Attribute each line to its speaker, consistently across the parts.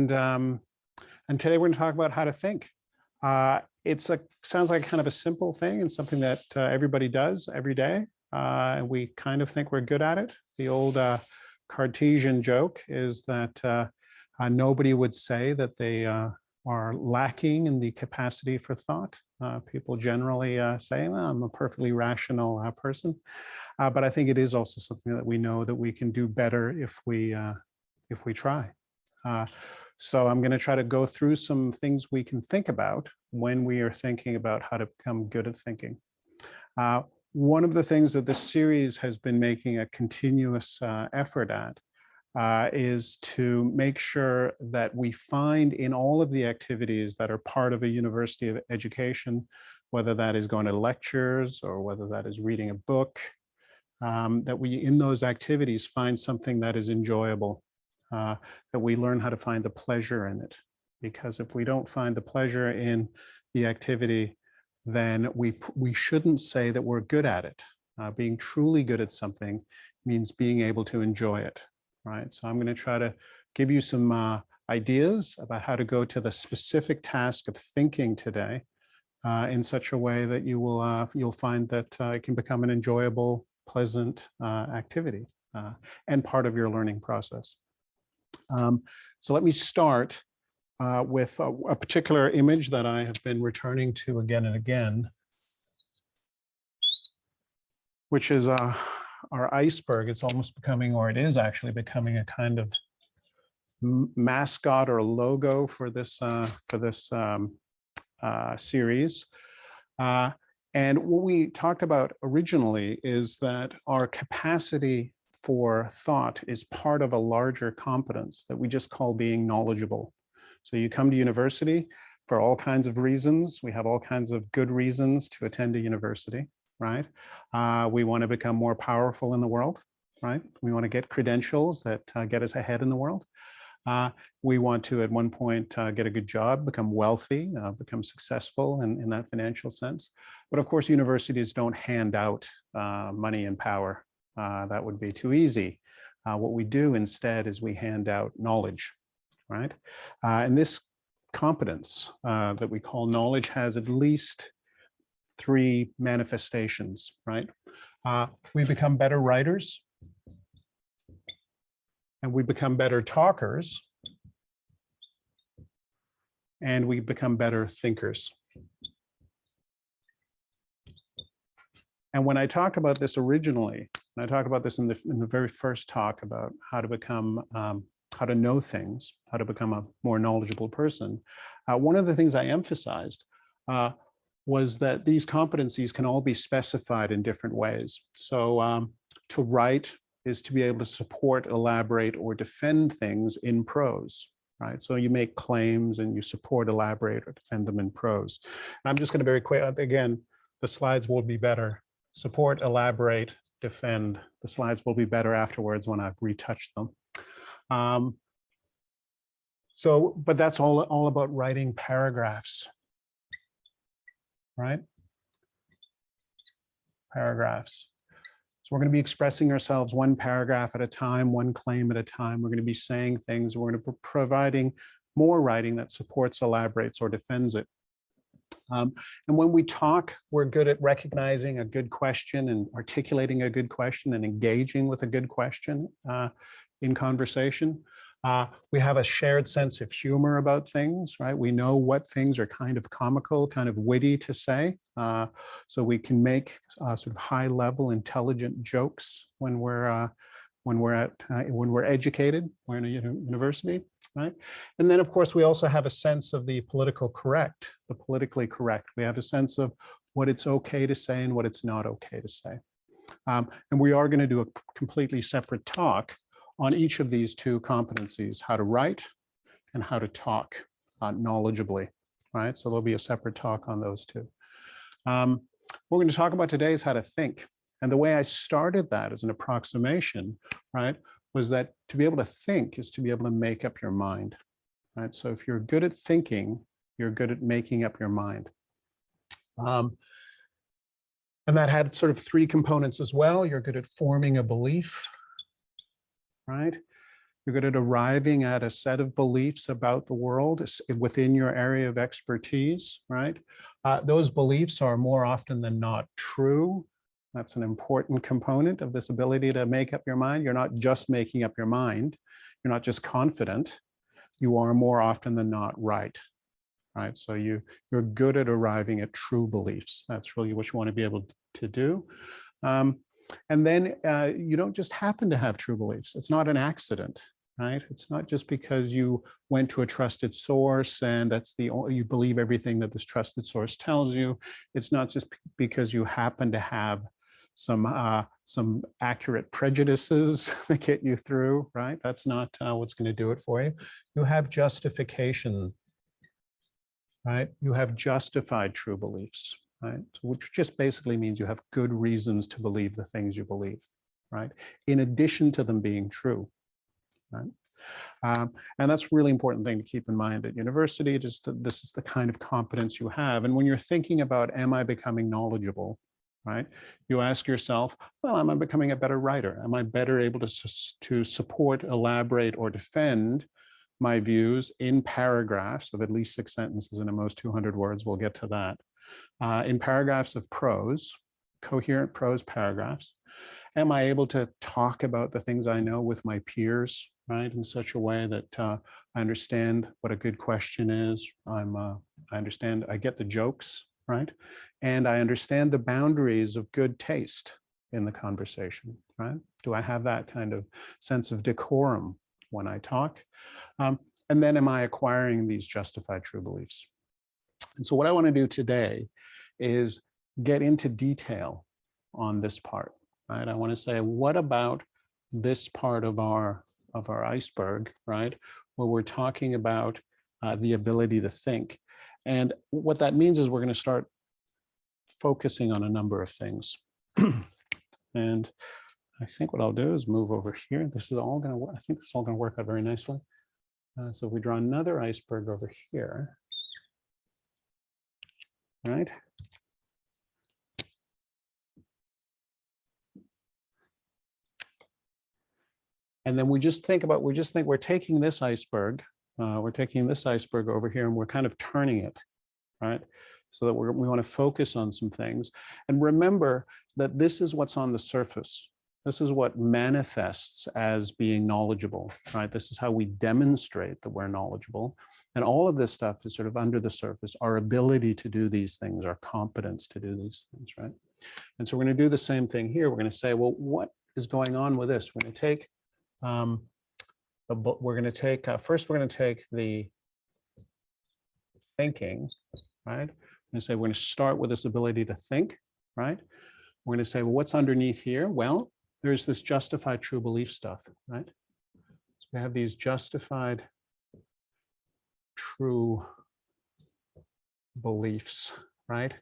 Speaker 1: And today we're going to talk about how to think. Sounds like kind of a simple thing and something that everybody does every day. And we kind of think we're good at it. The old Cartesian joke is that nobody would say that they are lacking in the capacity for thought. People generally say, well, I'm a perfectly rational person. But I think it is also something that we know that we can do better if we try. So I'm going to try to go through some things we can think about when we are thinking about how to become good at thinking. One of the things that this series has been making a continuous effort at is to make sure that we find in all of the activities that are part of a university of education, whether that is going to lectures or whether that is reading a book, that we in those activities find something that is enjoyable. That we learn how to find the pleasure in it. Because if we don't find the pleasure in the activity, then we shouldn't say that we're good at it. Being truly good at something means being able to enjoy it, right? So I'm going to try to give you some ideas about how to go to the specific task of thinking today in such a way that you'll find that it can become an enjoyable, pleasant activity and part of your learning process. So let me start with a particular image that I have been returning to again and again, which is our iceberg. It's almost becoming, or it is actually becoming, a kind of mascot or logo for this series. And what we talked about originally is that our capacity for thought is part of a larger competence that we just call being knowledgeable. So you come to university for all kinds of reasons. We have all kinds of good reasons to attend a university, right? We want to become more powerful in the world, right? We want to get credentials that get us ahead in the world. We want to, at one point, get a good job, become wealthy, become successful in that financial sense. But of course, universities don't hand out money and power. That would be too easy. What we do instead is we hand out knowledge, right? And this competence that we call knowledge has at least 3 manifestations, right? We become better writers, and we become better talkers, and we become better thinkers. And when I talked about this originally, and I talked about this in the very first talk about how to become, how to know things, how to become a more knowledgeable person, one of the things I emphasized was that these competencies can all be specified in different ways. So to write is to be able to support, elaborate, or defend things in prose, right? So you make claims and you support, elaborate, or defend them in prose. And I'm just going to very quick, again, the slides will be better. Support, elaborate, defend. The slides will be better afterwards when I've retouched them. But that's all about writing paragraphs, right? Paragraphs. So we're going to be expressing ourselves one paragraph at a time, one claim at a time. We're going to be saying things. We're going to be providing more writing that supports, elaborates, or defends it. And when we talk, we're good at recognizing a good question and articulating a good question and engaging with a good question in conversation. We have a shared sense of humor about things, right? We know what things are kind of comical, kind of witty to say. So we can make sort of high-level, intelligent jokes when we're educated, we're in a university, right? And then, of course, we also have a sense of the politically correct. We have a sense of what it's okay to say and what it's not okay to say. And we are going to do a completely separate talk on each of these 2 competencies, how to write and how to talk knowledgeably, right? So there'll be a separate talk on those 2. What we're going to talk about today is how to think. And the way I started that as an approximation, right, was that to be able to think is to be able to make up your mind, right? So if you're good at thinking, you're good at making up your mind. And that had sort of 3 components as well. You're good at forming a belief, right? You're good at arriving at a set of beliefs about the world within your area of expertise, right? Those beliefs are more often than not true. That's an important component of this ability to make up your mind. You're not just making up your mind. You're not just confident. You are more often than not right. Right. So you're good at arriving at true beliefs. That's really what you want to be able to do. And then you don't just happen to have true beliefs. It's not an accident, right? It's not just because you went to a trusted source and that's you believe everything that this trusted source tells you. It's not just because you happen to have some accurate prejudices that get you through, right? That's not what's going to do it for you. You have justification, right? You have justified true beliefs, right? Which just basically means you have good reasons to believe the things you believe, right? In addition to them being true, right? And that's a really important thing to keep in mind at university. Just this is the kind of competence you have. And when you're thinking about, am I becoming knowledgeable, right? You ask yourself, well, am I becoming a better writer? Am I better able to support, elaborate, or defend my views in paragraphs of at least 6 sentences and at most 200 words? We'll get to that. In paragraphs of prose, coherent prose paragraphs. Am I able to talk about the things I know with my peers, right, in such a way that I understand what a good question is? I understand, I get the jokes, right? And I understand the boundaries of good taste in the conversation, right? Do I have that kind of sense of decorum when I talk? And then am I acquiring these justified true beliefs? And so what I want to do today is get into detail on this part, right? I want to say, what about this part of our iceberg, right? Where we're talking about the ability to think. And what that means is we're going to start focusing on a number of things. And I think what I'll do is move over here. This is all going to work. I think this is all going to work out very nicely. So if we draw another iceberg over here, right? And then we just think we're taking this iceberg, over here and we're kind of turning it, right? So that we want to focus on some things. And remember that this is what's on the surface. This is what manifests as being knowledgeable, right? This is how we demonstrate that we're knowledgeable. And all of this stuff is sort of under the surface, our ability to do these things, our competence to do these things, right? And so we're going to do the same thing here. We're going to say, well, what is going on with this? We're going to take, first we're going to take the thinking, right? We're going to say we're going to start with this ability to think, right? We're going to say, well, what's underneath here? Well, there's this justified true belief stuff, right? So we have these justified true beliefs, right?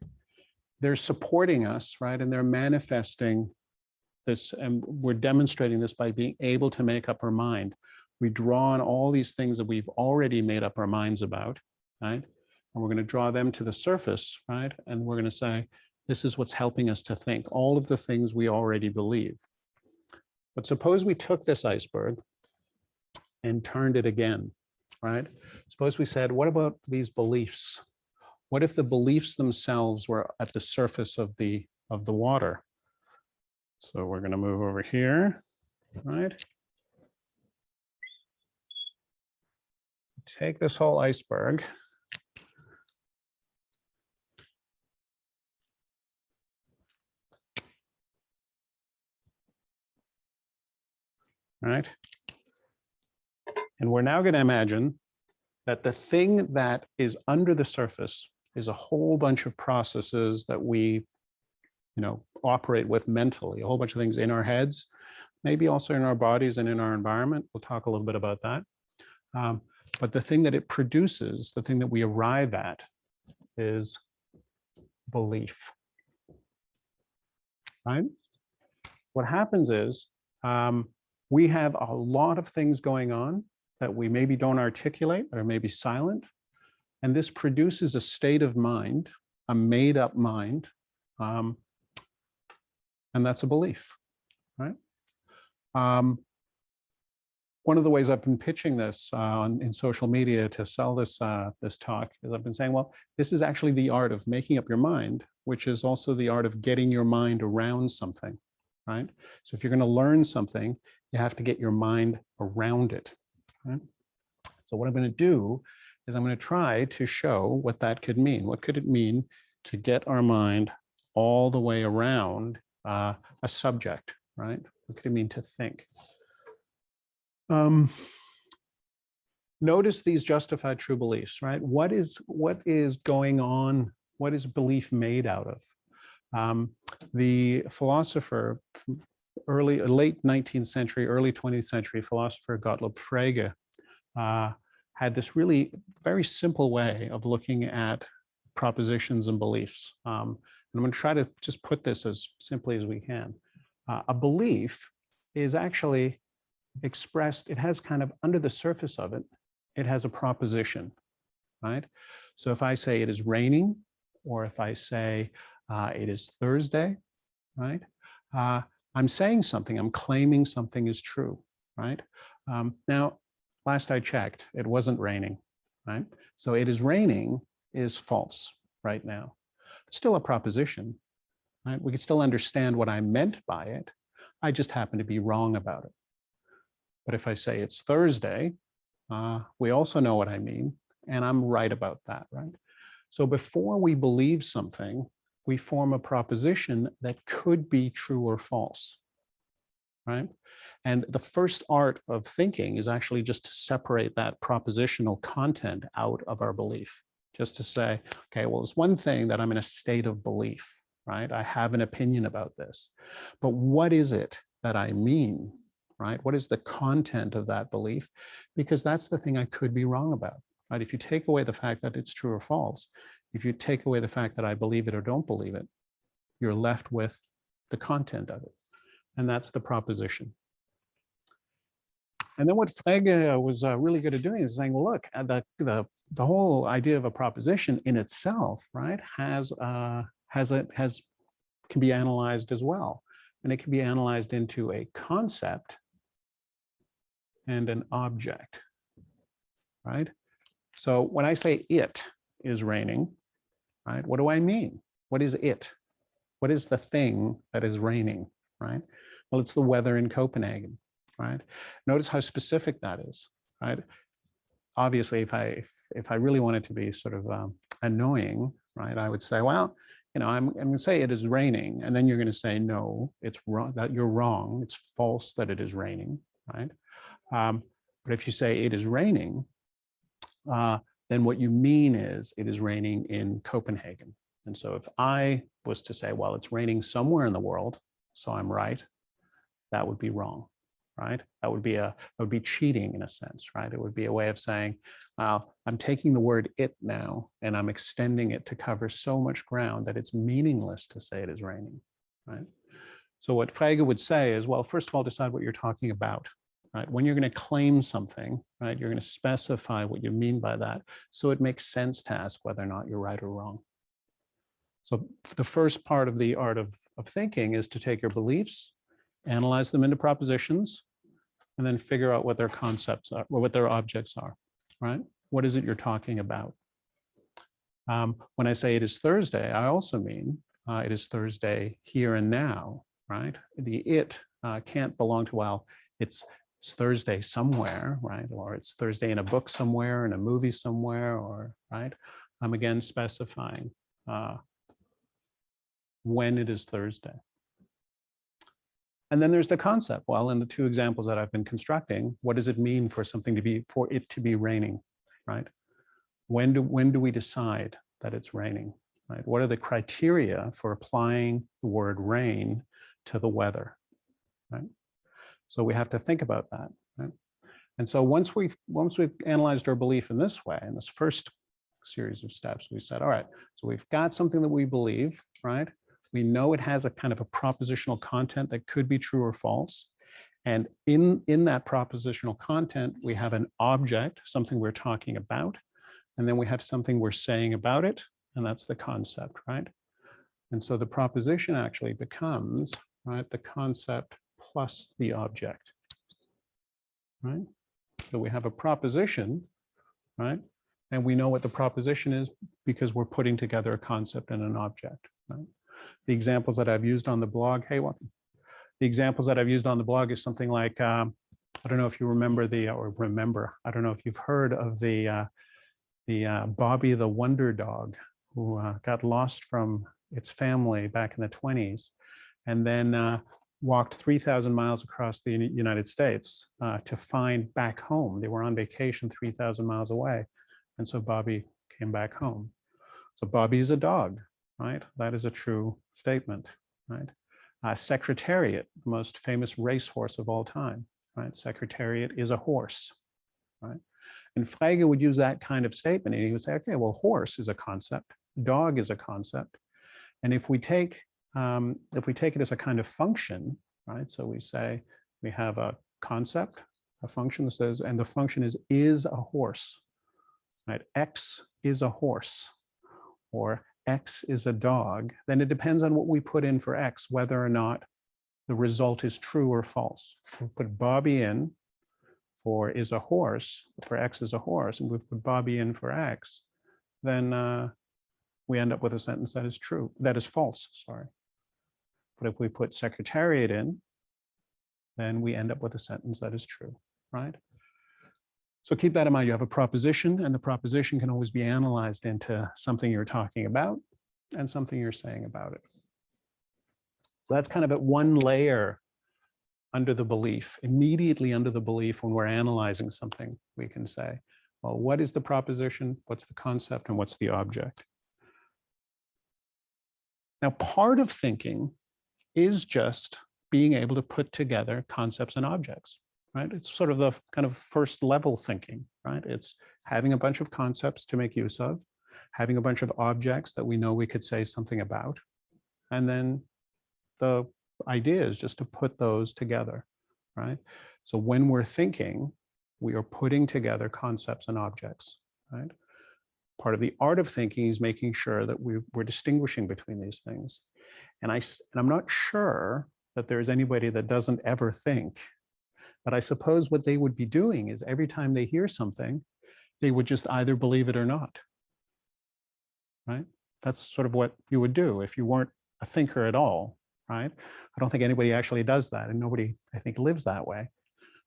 Speaker 1: They're supporting us, right? And they're manifesting this, and we're demonstrating this by being able to make up our mind. We draw on all these things that we've already made up our minds about, right? And we're going to draw them to the surface, right? And we're going to say, this is what's helping us to think, all of the things we already believe. But suppose we took this iceberg and turned it again, right? Suppose we said, what about these beliefs? What if the beliefs themselves were at the surface of the water? So we're going to move over here, right? Take this whole iceberg. Right? And we're now going to imagine that the thing that is under the surface is a whole bunch of processes that we, operate with mentally, a whole bunch of things in our heads, maybe also in our bodies and in our environment. We'll talk a little bit about that. But the thing that it produces, the thing that we arrive at, is belief. Right? What happens is, we have a lot of things going on that we maybe don't articulate or maybe silent. And this produces a state of mind, a made up mind. And that's a belief, right? one of the ways I've been pitching this in social media to sell this this talk is I've been saying, well, this is actually the art of making up your mind, which is also the art of getting your mind around something, right? So if you're going to learn something, you have to get your mind around it, right? So what I'm going to do is I'm going to try to show what that could mean. What could it mean to get our mind all the way around a subject, right? What could it mean to think? Notice these justified true beliefs, right? What is going on? What is belief made out of? The philosopher, late 19th century, early 20th century philosopher Gottlob Frege had this really very simple way of looking at propositions and beliefs. And I'm going to try to just put this as simply as we can. A belief is actually expressed, it has kind of under the surface of it, it has a proposition, right? So if I say it is raining, or if I say it is Thursday, right? I'm saying something, I'm claiming something is true, right? Now, last I checked, it wasn't raining, right? So it is raining is false right now. It's still a proposition, right? We can still understand what I meant by it. I just happen to be wrong about it. But if I say it's Thursday, we also know what I mean, and I'm right about that, right? So before we believe something, we form a proposition that could be true or false, right? And the first art of thinking is actually just to separate that propositional content out of our belief. Just to say, okay, well, it's one thing that I'm in a state of belief, right? I have an opinion about this, but what is it that I mean, right? What is the content of that belief? Because that's the thing I could be wrong about, right? If you take away the fact that it's true or false, if you take away the fact that I believe it or don't believe it, you're left with the content of it. And that's the proposition. And then what Frege was really good at doing is saying, well, look, the whole idea of a proposition in itself, right, can be analyzed as well. And it can be analyzed into a concept and an object, right? So when I say it is raining, right, what do I mean? What is it? What is the thing that is raining, right? Well, it's the weather in Copenhagen, right? Notice how specific that is, right? Obviously, if I really wanted to be sort of annoying, right, I would say, well, you know, I'm going to say it is raining, and then you're going to say, no, it's wrong, that you're wrong. It's false that it is raining, right? But if you say it is raining, then what you mean is it is raining in Copenhagen. And so if I was to say, well, it's raining somewhere in the world, so I'm right, that would be wrong, right? That would be cheating in a sense, right? It would be a way of saying, well, I'm taking the word it now and I'm extending it to cover so much ground that it's meaningless to say it is raining, right? So what Frege would say is, well, first of all, decide what you're talking about, right? When you're going to claim something, right, you're going to specify what you mean by that, so it makes sense to ask whether or not you're right or wrong. So the first part of the art of thinking is to take your beliefs, analyze them into propositions, and then figure out what their concepts are, or what their objects are, right? What is it you're talking about? When I say it is Thursday, I also mean it is Thursday here and now, right? The it can't belong to, well, it's Thursday somewhere, right? Or it's Thursday in a book somewhere, in a movie somewhere, or, right? I'm again specifying when it is Thursday. And then there's the concept. Well, in the two examples that I've been constructing, what does it mean for something to be, for it to be raining, right? When do we decide that it's raining, right? What are the criteria for applying the word rain to the weather, right? So we have to think about that, right? And so once we've analyzed our belief in this way, in this first series of steps, we said, all right, so we've got something that we believe, right? We know it has a kind of a propositional content that could be true or false. And in that propositional content, we have an object, something we're talking about, and then we have something we're saying about it, and that's the concept, right? And so the proposition actually becomes, right, the concept plus the object, right? So we have a proposition, right? And we know what the proposition is because we're putting together a concept and an object, right? The examples that I've used on the blog, hey, welcome. The examples that I've used on the blog is something like, I don't know if you remember I don't know if you've heard of the Bobby the Wonder Dog, who got lost from its family back in the 20s, and then walked 3,000 miles across the United States to find back home. They were on vacation 3,000 miles away. And so Bobby came back home. So Bobby is a dog, right? That is a true statement, right? Secretariat, the most famous racehorse of all time, right? Secretariat is a horse, right? And Frege would use that kind of statement, and he would say, okay, well, horse is a concept, dog is a concept. And if we take it as a kind of function, right? So we say we have a concept, a function that says, and the function is a horse, right? X is a horse, or X is a dog. Then it depends on what we put in for X, whether or not the result is true or false. If we put Bobby in for is a horse, for X is a horse, and we put Bobby in for X, then we end up with a sentence that is true, that is false, sorry. But if we put secretariat in, then we end up with a sentence that is true, right? So keep that in mind. You have a proposition, and the proposition can always be analyzed into something you're talking about and something you're saying about it. So that's kind of at one layer under the belief. Immediately under the belief, when we're analyzing something, we can say, well, what is the proposition? What's the concept? And what's the object? Now, part of thinking is just being able to put together concepts and objects, right? It's sort of the kind of first level thinking, right? It's having a bunch of concepts to make use of, having a bunch of objects that we know we could say something about, and then the idea is just to put those together, right? So when we're thinking, we are putting together concepts and objects, right? Part of the art of thinking is making sure that we're distinguishing between these things. And I'm not sure that there's anybody that doesn't ever think, but I suppose what they would be doing is every time they hear something, they would just either believe it or not, right? That's sort of what you would do if you weren't a thinker at all, right? I don't think anybody actually does that, and nobody, I think, lives that way.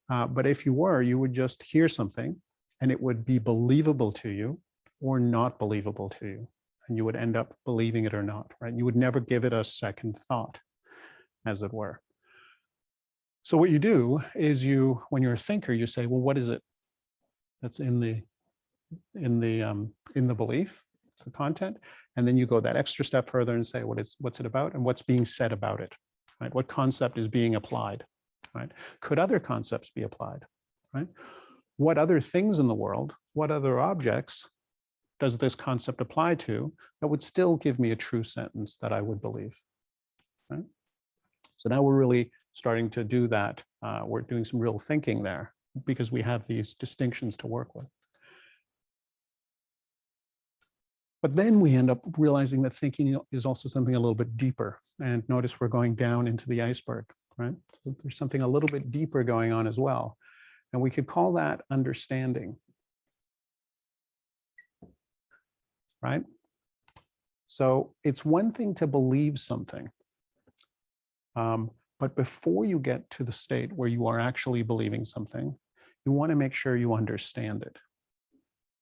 Speaker 1: But if you were, you would just hear something and it would be believable to you or not believable to you. And you would end up believing it or not, right? You would never give it a second thought, as it were. So what you do is when you're a thinker, you say, well, what is it that's in the belief? It's the content. And then you go that extra step further and say, what's it about and what's being said about it, right? What concept is being applied, right? Could other concepts be applied, right? What other things in the world, what other objects does this concept apply to that would still give me a true sentence that I would believe, right? So now we're really starting to do that. We're doing some real thinking there because we have these distinctions to work with. But then we end up realizing that thinking is also something a little bit deeper. And notice we're going down into the iceberg, right? So there's something a little bit deeper going on as well. And we could call that understanding, right? So it's one thing to believe something. But before you get to the state where you are actually believing something, you want to make sure you understand it,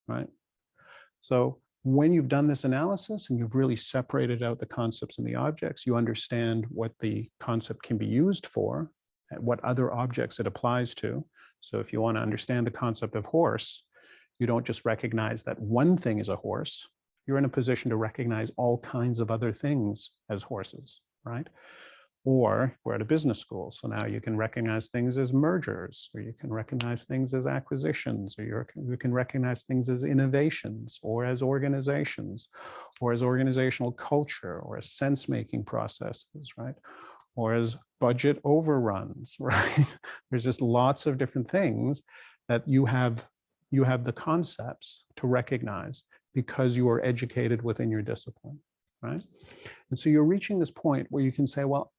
Speaker 1: right? So when you've done this analysis and you've really separated out the concepts and the objects, you understand what the concept can be used for and what other objects it applies to. So if you want to understand the concept of horse, you don't just recognize that one thing is a horse. You're in a position to recognize all kinds of other things as horses, right? Or we're at a business school, so now you can recognize things as mergers, or you can recognize things as acquisitions, or you can recognize things as innovations, or as organizations, or as organizational culture, or as sense-making processes, right? Or as budget overruns, right? There's just lots of different things that you have the concepts to recognize because you are educated within your discipline, right? And so you're reaching this point where you can say, well,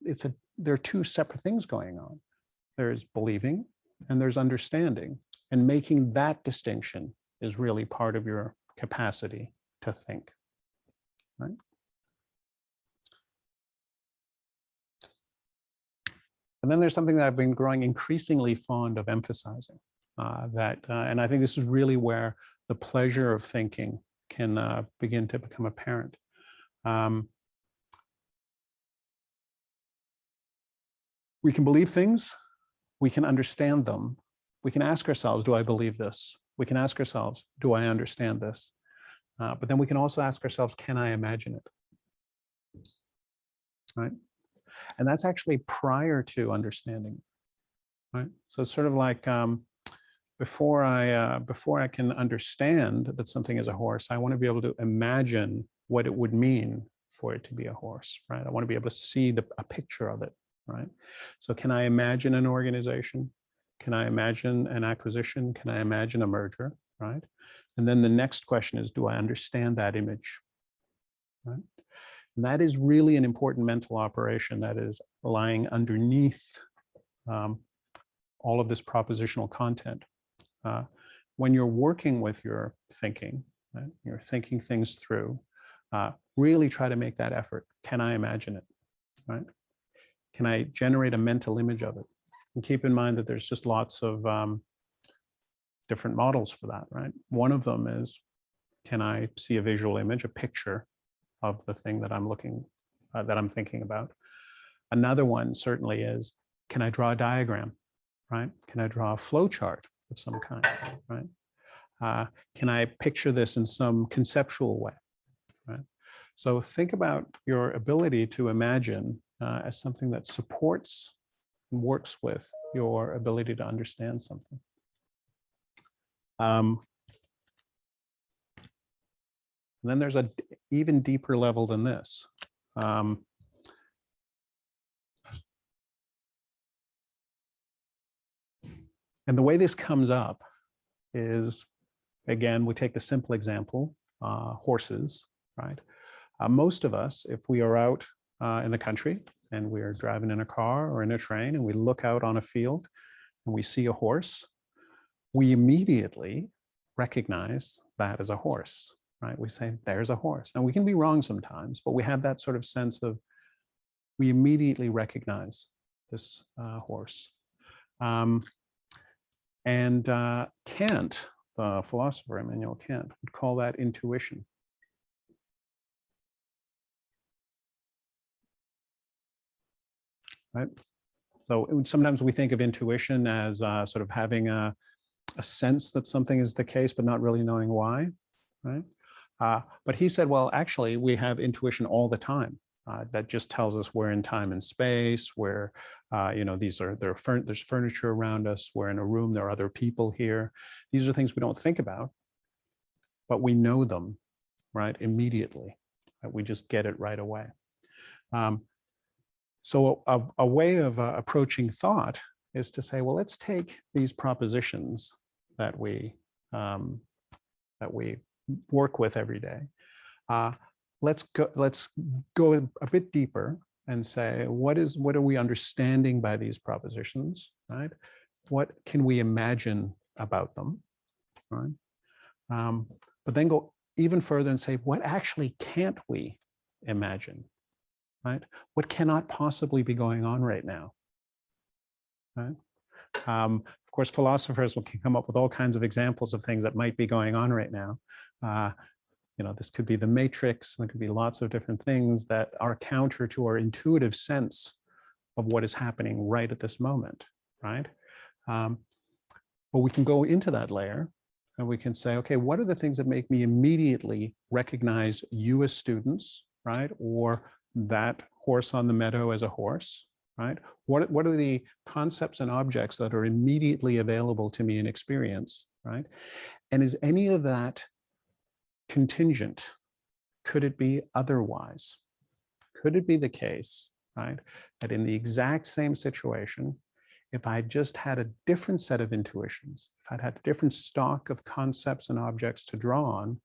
Speaker 1: there are two separate things going on. There's believing and there's understanding. And making that distinction is really part of your capacity to think, right? And then there's something that I've been growing increasingly fond of emphasizing, and I think this is really where the pleasure of thinking can begin to become apparent. We can believe things, we can understand them, we can ask ourselves, do I believe this? We can ask ourselves, do I understand this? But then we can also ask ourselves, can I imagine it? Right? And that's actually prior to understanding, right? So it's sort of like before I can understand that something is a horse, I want to be able to imagine what it would mean for it to be a horse, right? I want to be able to see a picture of it, right? So can I imagine an organization? Can I imagine an acquisition? Can I imagine a merger, right? And then the next question is, do I understand that image, right? And that is really an important mental operation that is lying underneath all of this propositional content. When you're working with your thinking, right, you're thinking things through, really try to make that effort. Can I imagine it, right? Can I generate a mental image of it? And keep in mind that there's just lots of different models for that, right? One of them is, can I see a visual image, a picture of the thing that I'm thinking about? Another one certainly is, can I draw a diagram, right? Can I draw a flow chart of some kind, right? Can I picture this in some conceptual way, right? So think about your ability to imagine as something that supports and works with your ability to understand something. And then there's an even deeper level than this. And the way this comes up is, again, we take the simple example, horses, right? Most of us, if we are out in the country and we're driving in a car or in a train and we look out on a field and we see a horse, we immediately recognize that as a horse, right? We say, there's a horse. And we can be wrong sometimes, but we have that sort of sense of, we immediately recognize this horse. Kant, the philosopher Immanuel Kant, would call that intuition. Right? So sometimes we think of intuition as sort of having a sense that something is the case, but not really knowing why, right? But he said, well, actually, we have intuition all the time. That just tells us we're in time and space, where there's furniture around us, we're in a room, there are other people here. These are things we don't think about, but we know them, right, immediately. Right? We just get it right away. So a way of approaching thought is to say, well, let's take these propositions that we work with every day. Let's go a bit deeper and say, what are we understanding by these propositions, right? What can we imagine about them, right? But then go even further and say, what actually can't we imagine, right? What cannot possibly be going on right now, right? Of course, philosophers can come up with all kinds of examples of things that might be going on right now. This could be the matrix, there could be lots of different things that are counter to our intuitive sense of what is happening right at this moment, right? But we can go into that layer and we can say, okay, what are the things that make me immediately recognize you as students, right? Or that horse on the meadow as a horse, right? What are the concepts and objects that are immediately available to me in experience, right? And is any of that contingent? Could it be otherwise? Could it be the case, right, that in the exact same situation, if I just had a different set of intuitions, if I'd had a different stock of concepts and objects to draw on,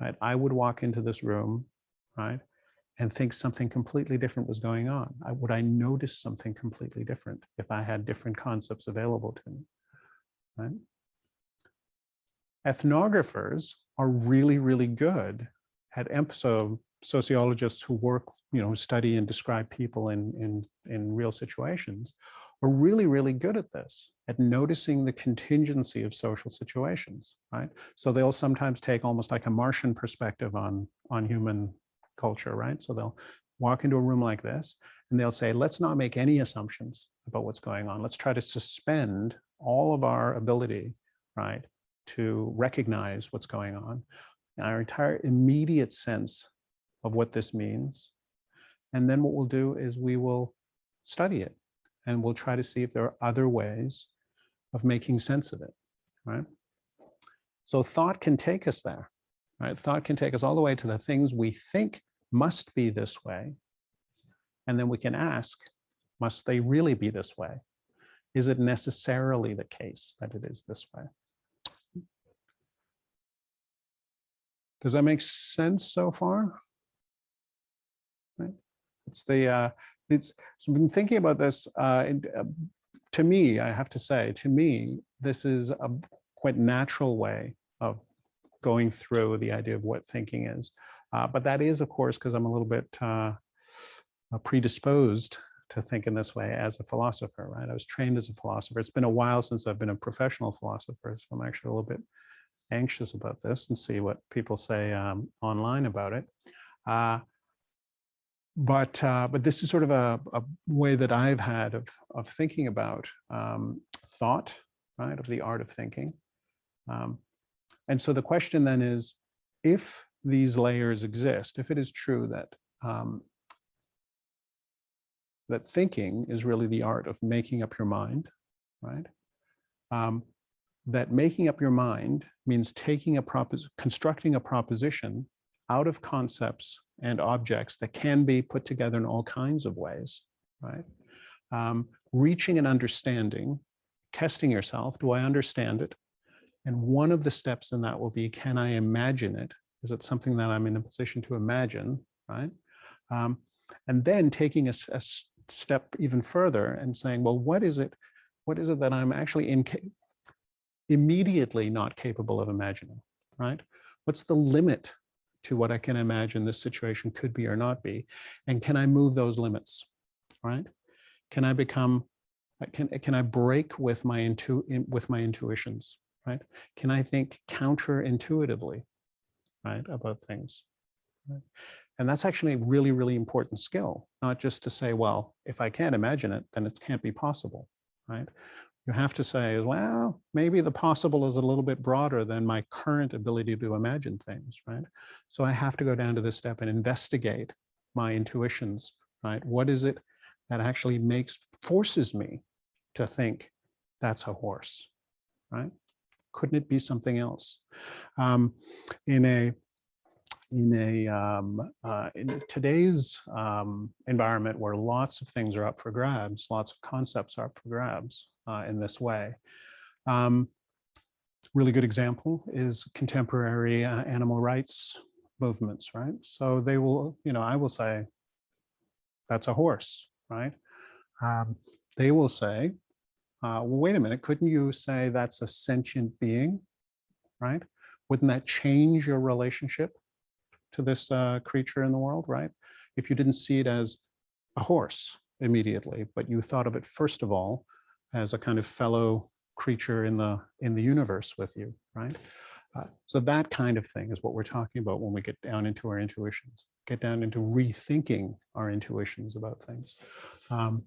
Speaker 1: right, I would walk into this room, right, and think something completely different was going on? Would I notice something completely different if I had different concepts available to me, right? ethnographers are really, really good at so sociologists who work, who study and describe people in real situations are really, really good at this, at noticing the contingency of social situations, right? So they'll sometimes take almost like a Martian perspective on human culture, right? So they'll walk into a room like this and they'll say, let's not make any assumptions about what's going on. Let's try to suspend all of our ability, right, to recognize what's going on, our entire immediate sense of what this means. And then what we'll do is we will study it and we'll try to see if there are other ways of making sense of it, right? So thought can take us there, right? Thought can take us all the way to the things we think must be this way. And then we can ask, must they really be this way? Is it necessarily the case that it is this way? Does that make sense so far? Right? So I've been thinking about this. To me, I have to say, this is a quite natural way of going through the idea of what thinking is. But that is, of course, because I'm a little bit predisposed to think in this way as a philosopher, right? I was trained as a philosopher. It's been a while since I've been a professional philosopher, so I'm actually a little bit anxious about this and see what people say online about it. But this is sort of a way that I've had of thinking about thought, right, of the art of thinking. And so the question then is, if these layers exist, if it is true that that thinking is really the art of making up your mind, right? That making up your mind means taking constructing a proposition out of concepts and objects that can be put together in all kinds of ways, right? Reaching an understanding, testing yourself, do I understand it? And one of the steps in that will be, can I imagine it? Is it something that I'm in a position to imagine, right? And then taking a step even further and saying, well, what is it that I'm actually immediately not capable of imagining, right? What's the limit to what I can imagine this situation could be or not be? And can I move those limits, right? Can I become, can I break with my intuitions, right? Can I think counterintuitively, right, about things, right? And that's actually a really, really important skill, not just to say, well, if I can't imagine it, then it can't be possible, right? You have to say, well, maybe the possible is a little bit broader than my current ability to imagine things, right? So I have to go down to this step and investigate my intuitions, right? What is it that actually forces me to think that's a horse, right? Couldn't it be something else? In today's environment where lots of things are up for grabs, lots of concepts are up for grabs in this way. Really good example is contemporary animal rights movements, right? So they will, I will say, that's a horse, right? They will say, well, wait a minute, couldn't you say that's a sentient being, right? Wouldn't that change your relationship to this creature in the world, right? If you didn't see it as a horse immediately, but you thought of it first of all as a kind of fellow creature in the universe with you, right? So that kind of thing is what we're talking about when we get down into our intuitions, get down into rethinking our intuitions about things. So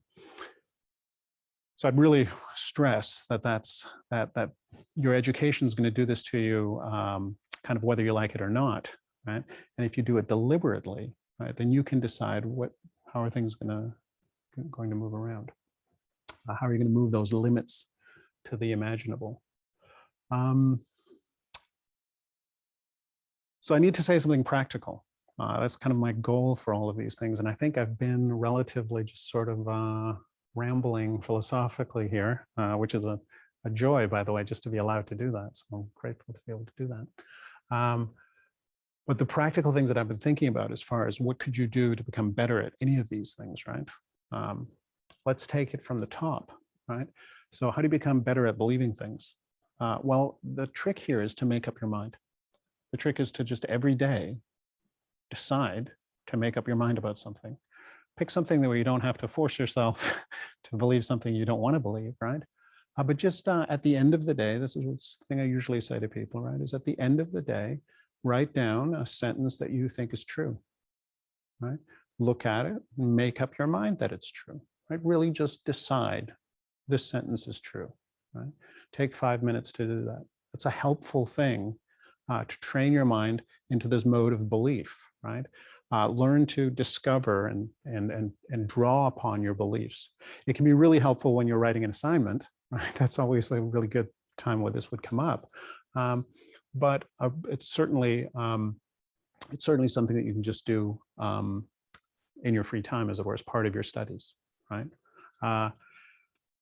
Speaker 1: I'd really stress that your education is going to do this to you, kind of whether you like it or not, right? And if you do it deliberately, right, then you can decide how are things going to move around. How are you going to move those limits to the imaginable? So I need to say something practical. That's kind of my goal for all of these things. And I think I've been relatively just sort of rambling philosophically here, which is a joy, by the way, just to be allowed to do that. So I'm grateful to be able to do that. But the practical things that I've been thinking about as far as what could you do to become better at any of these things, right? Let's take it from the top, right? So how do you become better at believing things? Well, the trick here is to make up your mind. The trick is to just every day decide to make up your mind about something. Pick something where you don't have to force yourself to believe something you don't want to believe, right? But just at the end of the day, this is the thing I usually say to people, right? Is at the end of the day, write down a sentence that you think is true, right? Look at it, make up your mind that it's true, right? Really just decide this sentence is true, right? Take 5 minutes to do that. It's a helpful thing to train your mind into this mode of belief, right? Learn to discover and draw upon your beliefs. It can be really helpful when you're writing an assignment, right? That's always a really good time where this would come up. But it's certainly something that you can just do in your free time, as it were, as part of your studies, right?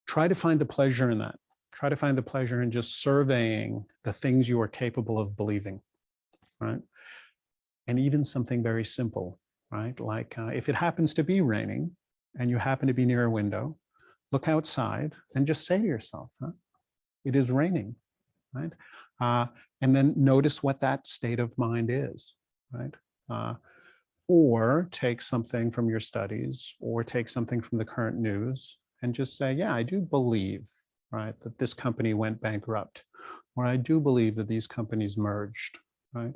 Speaker 1: Try to find the pleasure in that. Try to find the pleasure in just surveying the things you are capable of believing, right? And even something very simple, right? Like if it happens to be raining and you happen to be near a window, look outside and just say to yourself, huh, it is raining, right? And then notice what that state of mind is, right? Or take something from your studies or take something from the current news and just say, yeah, I do believe, right, that this company went bankrupt, or I do believe that these companies merged, right?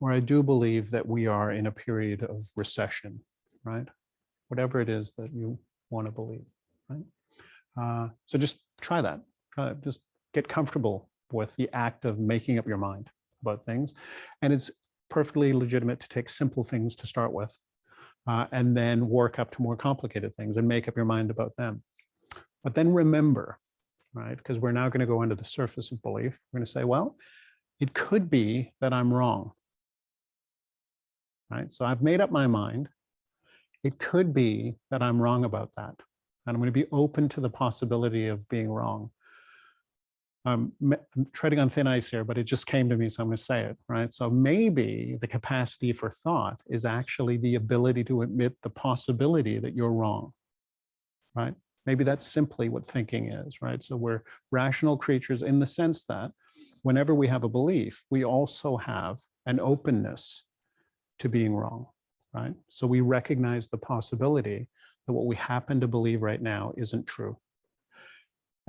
Speaker 1: Or I do believe that we are in a period of recession, right? Whatever it is that you want to believe, right? So just try that. Just get comfortable with the act of making up your mind about things. And it's perfectly legitimate to take simple things to start with, and then work up to more complicated things and make up your mind about them. But then remember, right, because we're now going to go into the surface of belief. We're going to say, well, it could be that I'm wrong, right? So I've made up my mind. It could be that I'm wrong about that. And I'm going to be open to the possibility of being wrong. I'm treading on thin ice here, but it just came to me, so I'm going to say it, right? So maybe the capacity for thought is actually the ability to admit the possibility that you're wrong, right? Maybe that's simply what thinking is, right? So we're rational creatures in the sense that whenever we have a belief, we also have an openness to being wrong, right? So we recognize the possibility that what we happen to believe right now isn't true.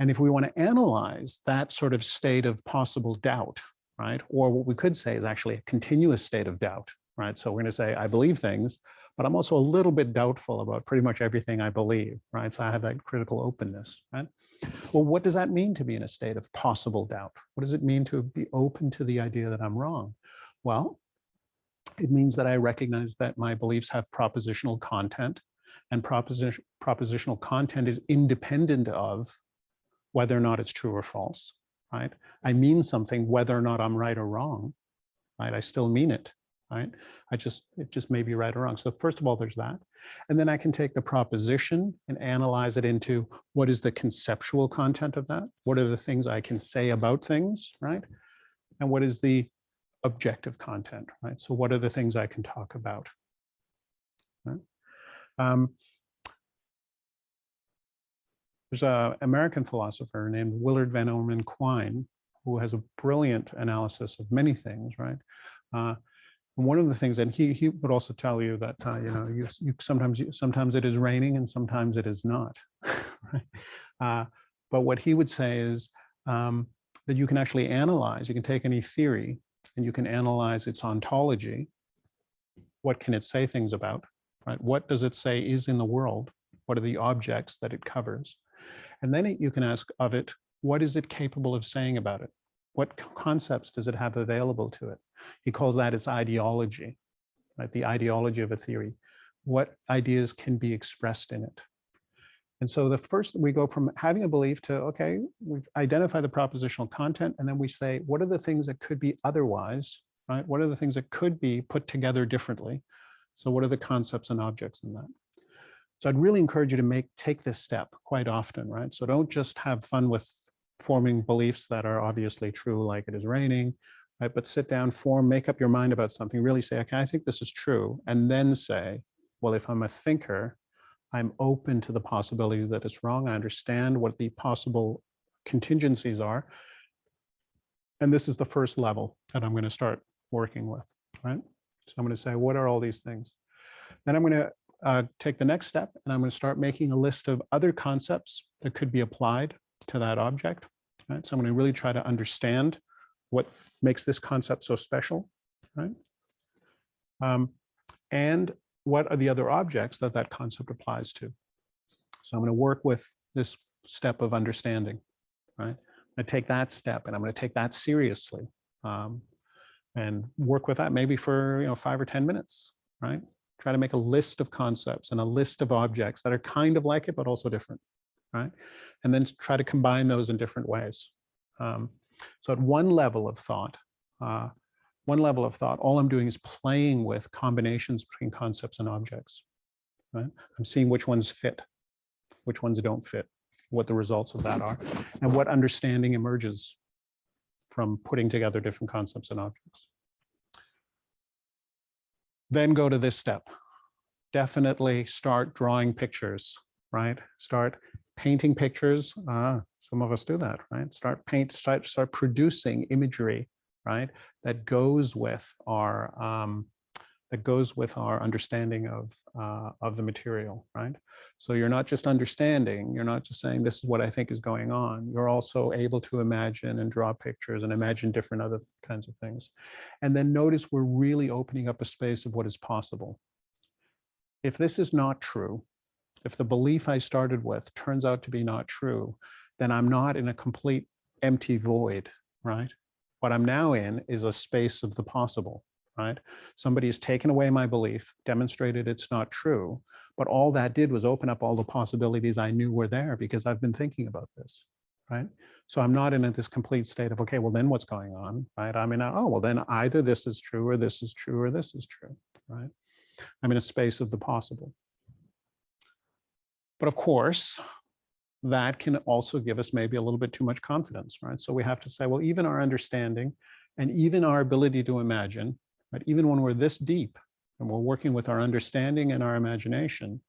Speaker 1: And if we want to analyze that sort of state of possible doubt, right? Or what we could say is actually a continuous state of doubt, right? So we're going to say, I believe things, but I'm also a little bit doubtful about pretty much everything I believe, right? So I have that critical openness, right? Well, what does that mean to be in a state of possible doubt? What does it mean to be open to the idea that I'm wrong? Well, it means that I recognize that my beliefs have propositional content, and propositional content is independent of whether or not it's true or false, right? I mean something whether or not I'm right or wrong, right? I still mean it, right? It just may be right or wrong. So first of all, there's that. And then I can take the proposition and analyze it into what is the conceptual content of that? What are the things I can say about things, right? And what is the objective content, right? So what are the things I can talk about, right? There's an American philosopher named Willard Van Orman Quine who has a brilliant analysis of many things, right? And one of the things, and he would also tell you that you sometimes it is raining and sometimes it is not, right? But what he would say is that you can actually analyze. You can take any theory and you can analyze its ontology. What can it say things about, right? What does it say is in the world? What are the objects that it covers? And then you can ask of it, what is it capable of saying about it? What concepts does it have available to it? He calls that its ideology, right? The ideology of a theory. What ideas can be expressed in it? And so the first, we go from having a belief to, okay, we've identified the propositional content, and then we say, what are the things that could be otherwise, right? What are the things that could be put together differently? So what are the concepts and objects in that? So I'd really encourage you to take this step quite often, right? So don't just have fun with forming beliefs that are obviously true, like it is raining, right? But sit down, make up your mind about something, really say, okay, I think this is true. And then say, well, if I'm a thinker, I'm open to the possibility that it's wrong. I understand what the possible contingencies are. And this is the first level that I'm going to start working with, right? So I'm going to say, what are all these things? Then I'm going to take the next step, and I'm going to start making a list of other concepts that could be applied to that object. Right? So I'm going to really try to understand what makes this concept so special, right? And what are the other objects that that concept applies to? So I'm going to work with this step of understanding, right? I'm going to take that step, and I'm going to take that seriously, and work with that maybe for 5 or 10 minutes, right? Try to make a list of concepts and a list of objects that are kind of like it, but also different, right? And then try to combine those in different ways. So at one level of thought, all I'm doing is playing with combinations between concepts and objects, right? I'm seeing which ones fit, which ones don't fit, what the results of that are, and what understanding emerges from putting together different concepts and objects. Then go to this step. Definitely start drawing pictures, right? Start painting pictures. Some of us do that, right? Start producing imagery, right? That goes with our understanding of the material, right? So you're not just understanding, you're not just saying this is what I think is going on. You're also able to imagine and draw pictures and imagine different other kinds of things. And then notice we're really opening up a space of what is possible. If this is not true, if the belief I started with turns out to be not true, then I'm not in a complete empty void, right? What I'm now in is a space of the possible, right? Somebody has taken away my belief, demonstrated it's not true, but all that did was open up all the possibilities I knew were there because I've been thinking about this, right? So I'm not in this complete state of, okay, well, then what's going on, right? I'm in oh, well, then either this is true or this is true or this is true, right? I'm in a space of the possible. But of course, that can also give us maybe a little bit too much confidence, right? So we have to say, well, even our understanding and even our ability to imagine, right? Even when we're this deep and we're working with our understanding and our imagination,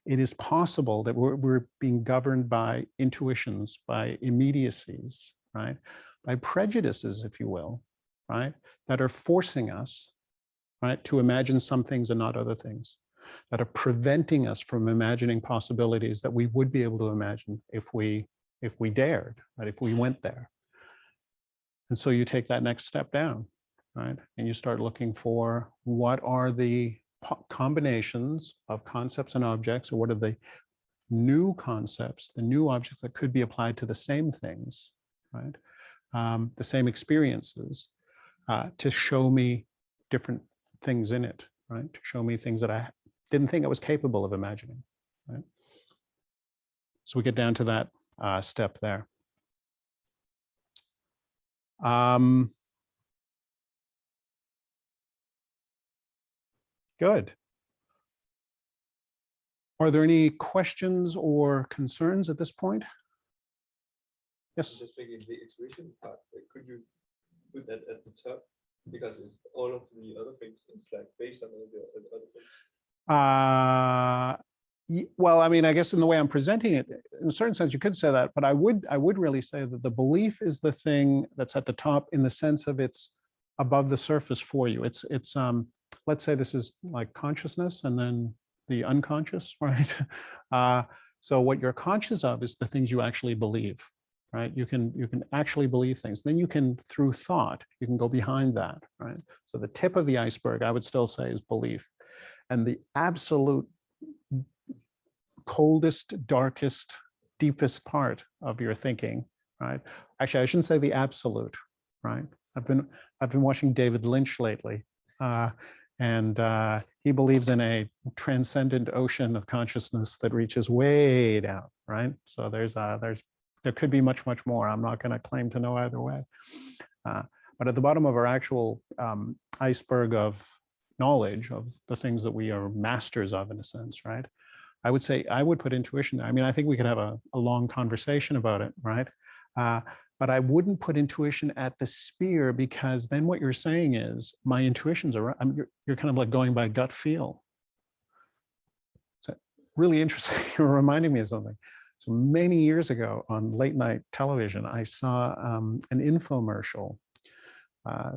Speaker 1: it is possible that we're being governed by intuitions, by immediacies, right? By prejudices, if you will, right? That are forcing us, right, to imagine some things and not other things, that are preventing us from imagining possibilities that we would be able to imagine if we dared, right, if we went there. And so you take that next step down, right, and you start looking for what are the combinations of concepts and objects, or what are the new concepts, the new objects that could be applied to the same things, right, the same experiences, to show me different things in it, right, to show me things that I didn't think I was capable of imagining, right? So we get down to that step there. Good. Are there any questions or concerns at this point? Yes.
Speaker 2: Just thinking the intuition part, could you put that at the top? Because it's all of the other things, it's like based on all the other things.
Speaker 1: Well, I mean, I guess in the way I'm presenting it, in a certain sense, you could say that, but I would really say that the belief is the thing that's at the top in the sense of it's above the surface for you. It's let's say this is like consciousness and then the unconscious, right? So what you're conscious of is the things you actually believe, right? You can actually believe things. Then you can, through thought, you can go behind that, right? So the tip of the iceberg, I would still say, is belief. And the absolute coldest, darkest, deepest part of your thinking, right? Actually, I shouldn't say the absolute, right? I've been watching David Lynch lately, and he believes in a transcendent ocean of consciousness that reaches way down, right? So there could be much, much more. I'm not going to claim to know either way. But at the bottom of our actual iceberg of knowledge of the things that we are masters of, in a sense, right? I would say I would put intuition. I mean, I think we could have a long conversation about it, right? But I wouldn't put intuition at the spear, because then what you're saying is my intuitions are, you're kind of like going by gut feel. So really interesting. You're reminding me of something. So many years ago on late night television, I saw an infomercial,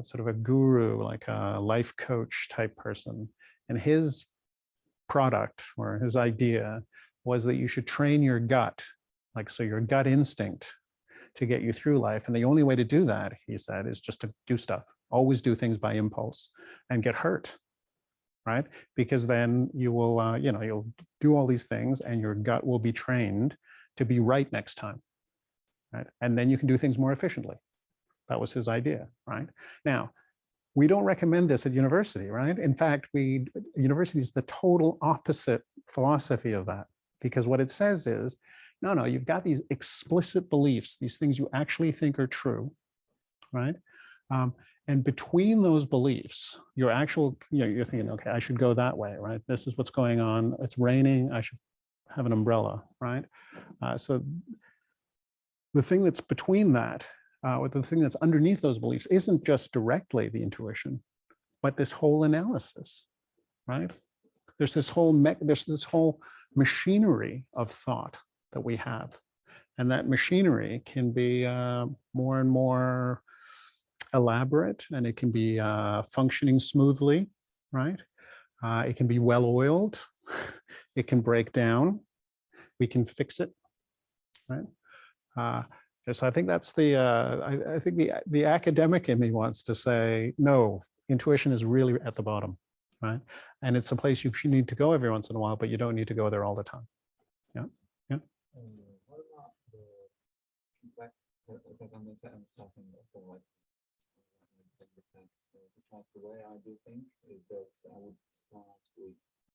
Speaker 1: sort of a guru, like a life coach type person. And his product or his idea was that you should train your gut, like so your gut instinct to get you through life. And the only way to do that, he said, is just to do stuff. Always do things by impulse and get hurt, right? Because then you will, you'll do all these things and your gut will be trained to be right next time, right? And then you can do things more efficiently. That was his idea, right? Now, we don't recommend this at university, right? In fact, university is the total opposite philosophy of that, because what it says is, no, you've got these explicit beliefs, these things you actually think are true, right? And between those beliefs, your actual, you're thinking, okay, I should go that way, right? This is what's going on. It's raining. I should have an umbrella, right? So the thing that's between that, or the thing that's underneath those beliefs, isn't just directly the intuition, but this whole analysis, right? There's this whole machinery of thought that we have, and that machinery can be more and more elaborate, and it can be functioning smoothly, right? It can be well oiled. It can break down. We can fix it, right? So I think that's I think the academic in me wants to say, no, intuition is really at the bottom, right? And it's a place you need to go every once in a while, but you don't need to go there all the time. Yeah, yeah.
Speaker 3: What about the like I'm emphasizing also like it's like the way I do think is that I would start with